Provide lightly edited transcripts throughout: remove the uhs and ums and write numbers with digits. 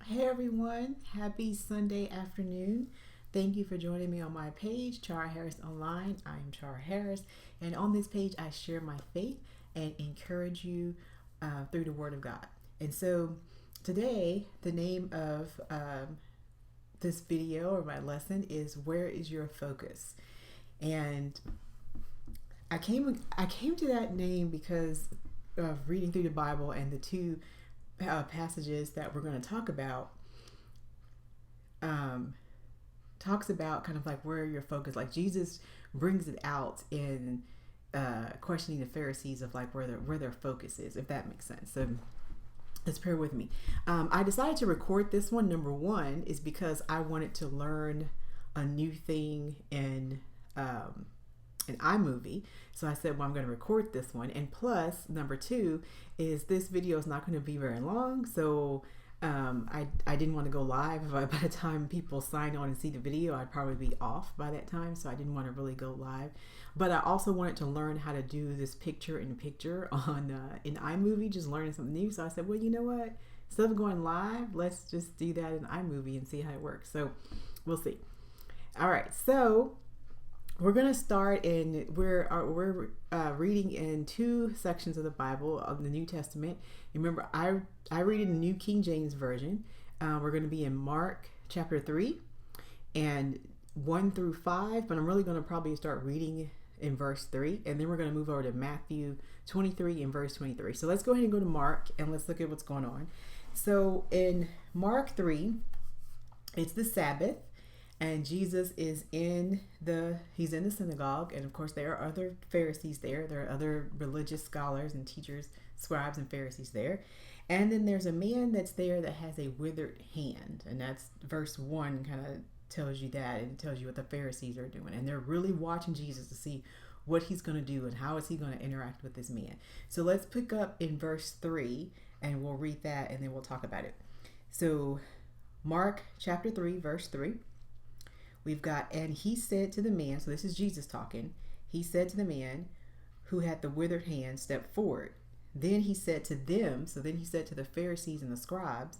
Hey everyone, happy Sunday afternoon. Thank you for joining me on my page, Char Harris Online. I'm Char Harris, and on this page, I share my faith and encourage you through the Word of God. And so today, the name of this video or my lesson is "Where is your focus?" And I came to that name because of reading through the Bible, and the two passages that we're going to talk about talks about kind of like where your focus, like Jesus brings it out in questioning the Pharisees of like where their focus is, if that makes sense. So let's bear with me. I decided to record this one. Number one is because I wanted to learn a new thing in iMovie. So I said, well, I'm going to record this one. And plus, number two is this video is not going to be very long. So I didn't want to go live. By the time people sign on and see the video, I'd probably be off by that time. So I didn't want to really go live. But I also wanted to learn how to do this picture in picture on in iMovie, just learning something new. So I said, well, you know what? Instead of going live, let's just do that in iMovie and see how it works. So we'll see. All right. So we're going to start in, we're reading in two sections of the Bible, of the New Testament. Remember, I read in the New King James Version. We're going to be in Mark chapter 3 and 1 through 5, but I'm really going to probably start reading in verse 3, and then we're going to move over to Matthew 23 and verse 23. So let's go ahead and go to Mark, and let's look at what's going on. So in Mark 3, it's the Sabbath. And Jesus is he's in the synagogue, and of course there are other Pharisees there. There are other religious scholars and teachers, scribes and Pharisees there. And then there's a man that's there that has a withered hand, and that's verse 1 kind of tells you that, and it tells you what the Pharisees are doing. And they're really watching Jesus to see what he's going to do and how is he going to interact with this man. So let's pick up in verse 3, and we'll read that, and then we'll talk about it. So Mark chapter 3, verse 3. We've got, and he said to the man, so this is Jesus talking. He said to the man who had the withered hand, step forward. Then he said to them, so then he said to the Pharisees and the scribes,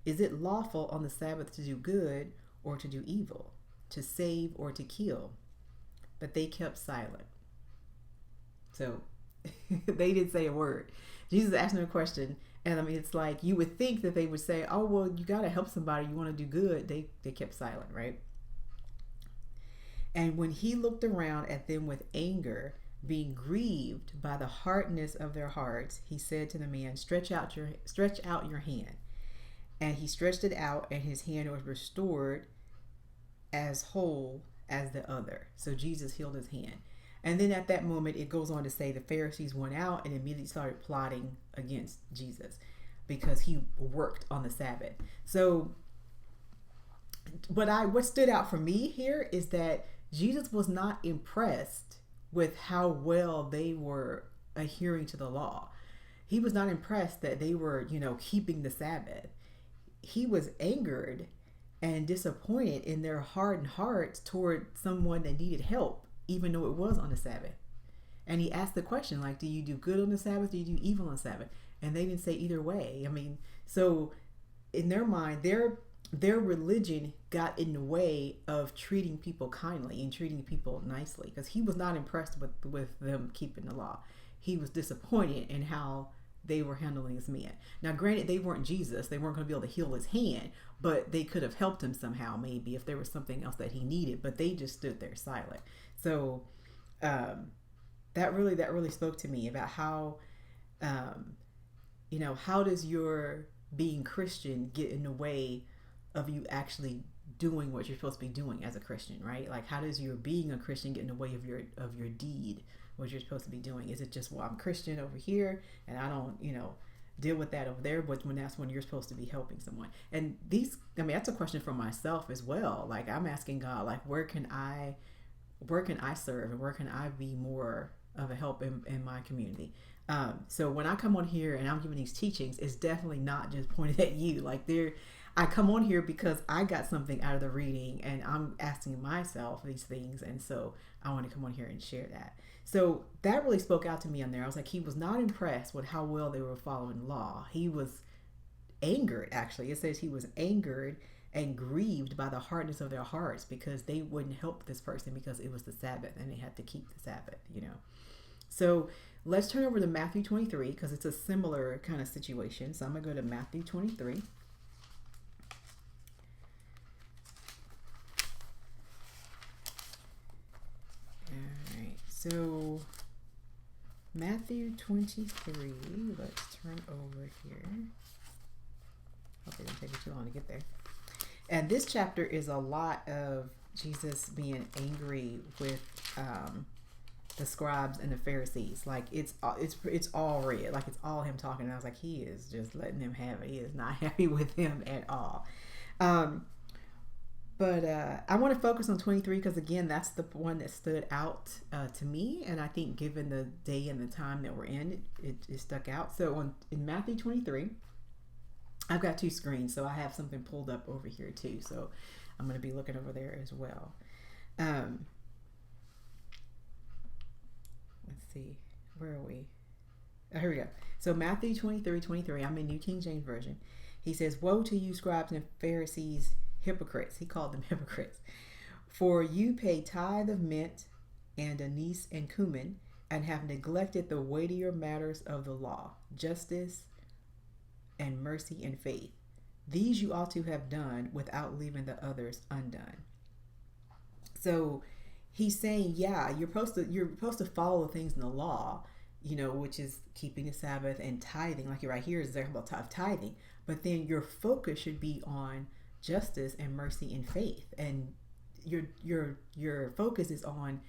is it lawful on the Sabbath to do good or to do evil, to save or to kill? But they kept silent. So they didn't say a word. Jesus asked them a question, and I mean, it's like you would think that they would say, oh, well, you got to help somebody, you want to do good. They kept silent, right? And when he looked around at them with anger, being grieved by the hardness of their hearts, he said to the man, stretch out your hand. And he stretched it out, and his hand was restored as whole as the other. So Jesus healed his hand. And then at that moment, it goes on to say the Pharisees went out and immediately started plotting against Jesus because he worked on the Sabbath. So what stood out for me here is that Jesus was not impressed with how well they were adhering to the law. He was not impressed that they were, keeping the Sabbath. He was angered and disappointed in their hardened hearts toward someone that needed help, even though it was on the Sabbath. And he asked the question, like, do you do good on the Sabbath? Do you do evil on the Sabbath? And they didn't say either way. I mean, so in their mind, their religion got in the way of treating people kindly and treating people nicely, because he was not impressed with them keeping the law. He was disappointed in how they were handling this man. Now, granted, they weren't Jesus. They weren't going to be able to heal his hand, but they could have helped him somehow, maybe, if there was something else that he needed, but they just stood there silent. So that really spoke to me about how, how does your being Christian get in the way of you actually doing what you're supposed to be doing as a Christian, right? Like, how does your being a Christian get in the way of your deed, what you're supposed to be doing? Is it just, well, I'm Christian over here and I don't, deal with that over there, but that's when you're supposed to be helping someone? And that's a question for myself as well. Like, I'm asking God, like, where can I serve and where can I be more of a help in my community? So when I come on here and I'm giving these teachings, it's definitely not just pointed at you. Like, I come on here because I got something out of the reading and I'm asking myself these things. And so I want to come on here and share that. So that really spoke out to me on there. I was like, he was not impressed with how well they were following law. He was angered, actually. It says he was angered and grieved by the hardness of their hearts because they wouldn't help this person because it was the Sabbath and they had to keep the Sabbath, you know. So let's turn over to Matthew 23 because it's a similar kind of situation. So I'm going to go to Matthew 23. All right. So Matthew 23. Let's turn over here. Hope it didn't take me too long to get there. And this chapter is a lot of Jesus being angry with the scribes and the Pharisees. Like it's all red. Like it's all him talking. And I was like, he is just letting them have it. He is not happy with them at all. But I want to focus on 23 because again, that's the one that stood out to me. And I think given the day and the time that we're in, it stuck out. So in Matthew 23. I've got two screens, so I have something pulled up over here too. So I'm going to be looking over there as well. Let's see, where are we? Oh, here we go. So Matthew 23:23. I'm in New King James Version. He says, "Woe to you, scribes and Pharisees, hypocrites." He called them hypocrites. "For you pay tithe of mint and anise and cumin, and have neglected the weightier matters of the law, justice and mercy and faith. These you ought to have done without leaving the others undone." So he's saying, yeah, you're supposed to follow the things in the law, you know, which is keeping the Sabbath and tithing. Like right here is about tithing, but then your focus should be on justice and mercy and faith, and your focus is on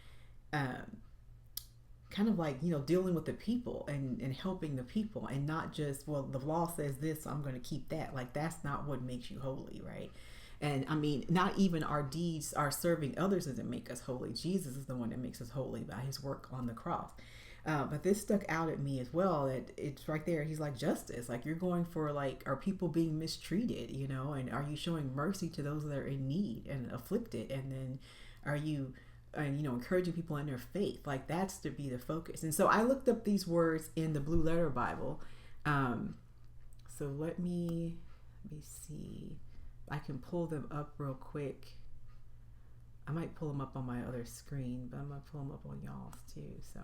kind of like, you know, dealing with the people and helping the people, and not just, well, the law says this, so I'm going to keep that. Like, that's not what makes you holy, right? And I mean, not even our deeds, our serving others doesn't make us holy. Jesus is the one that makes us holy by his work on the cross. But this stuck out at me as well, that it's right there. He's like, justice, like you're going for, like, are people being mistreated, you know, and are you showing mercy to those that are in need and afflicted? And then are you you know, encouraging people in their faith? Like, that's to be the focus. And so I looked up these words in the Blue Letter Bible. So let me see. I can pull them up real quick. I might pull them up on my other screen, but I'm gonna pull them up on y'all's too. So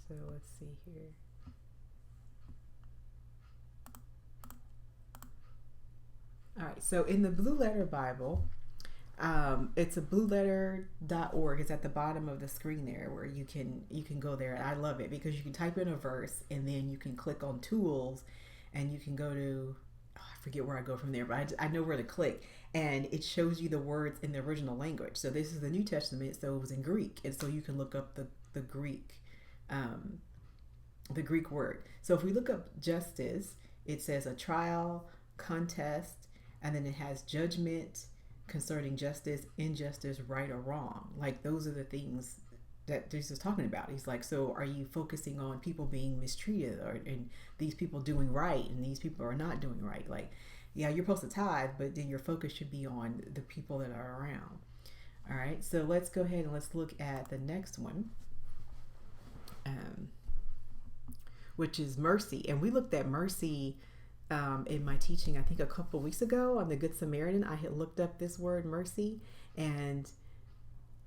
so let's see here. All right, so in the Blue Letter Bible, it's a blueletter.org. It's at the bottom of the screen there, where you can go there. And I love it because you can type in a verse and then you can click on tools and you can go to, I forget where I go from there, but I know where to click, and it shows you the words in the original language. So this is the New Testament, so it was in Greek, and so you can look up the Greek word. So if we look up justice, it says a trial, contest, and then it has judgment concerning justice, injustice, right or wrong. Like, those are the things that Jesus is talking about. He's like, so are you focusing on people being mistreated, and these people doing right and these people are not doing right? Like, yeah, you're supposed to tithe, but then your focus should be on the people that are around. All right, so let's go ahead and let's look at the next one, which is mercy. And we looked at mercy in my teaching, I think a couple weeks ago on the Good Samaritan. I had looked up this word mercy, and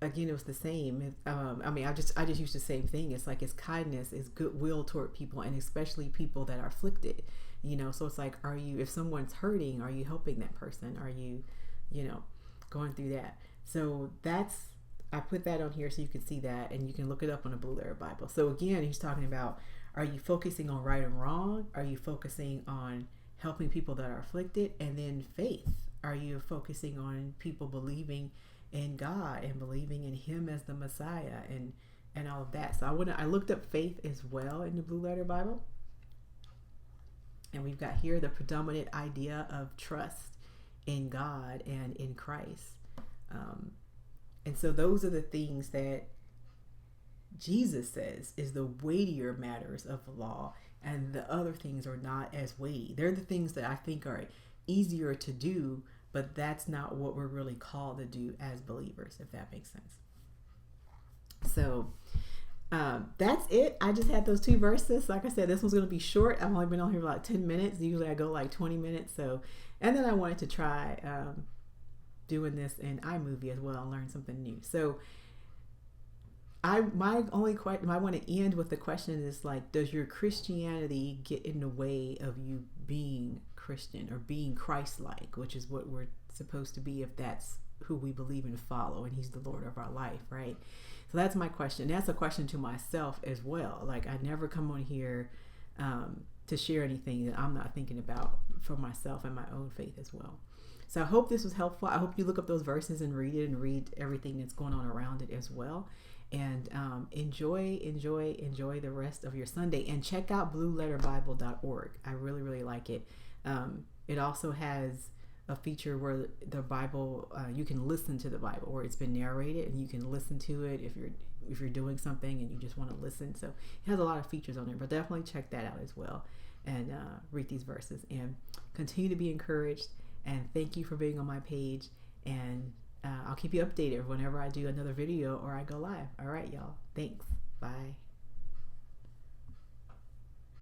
again, it was the same. I mean, I just used the same thing. It's like, it's kindness, it's goodwill toward people, and especially people that are afflicted, you know. So it's like, if someone's hurting, are you helping that person? Are you, you know, going through that? So I put that on here so you can see that, and you can look it up on the Blue Letter Bible. So again, he's talking about, are you focusing on right and wrong? Are you focusing on helping people that are afflicted? And then faith. Are you focusing on people believing in God and believing in him as the Messiah and all of that? So I looked up faith as well in the Blue Letter Bible. And we've got here the predominant idea of trust in God and in Christ. And so those are the things that Jesus says is the weightier matters of the law, and the other things are not as weighty. They're the things that I think are easier to do, but that's not what we're really called to do as believers, if that makes sense. So that's it. I just had those 2 verses. Like I said, this one's going to be short. I've only been on here for like 10 minutes. Usually I go like 20 minutes. So, and then I wanted to try doing this in iMovie as well and learn something new. So my only question, I want to end with the question is like, does your Christianity get in the way of you being Christian or being Christ-like, which is what we're supposed to be if that's who we believe and follow, and he's the Lord of our life, right? So that's my question. That's a question to myself as well. Like, I never come on here to share anything that I'm not thinking about for myself and my own faith as well. So I hope this was helpful. I hope you look up those verses and read it and read everything that's going on around it as well. And enjoy the rest of your Sunday. And check out blueletterbible.org. I really, really like it. It also has a feature where the Bible, you can listen to the Bible, where it's been narrated, and you can listen to it if you're doing something and you just want to listen. So it has a lot of features on it, but definitely check that out as well, and read these verses and continue to be encouraged. And thank you for being on my page, and I'll keep you updated whenever I do another video or I go live. All right, y'all. Thanks. Bye.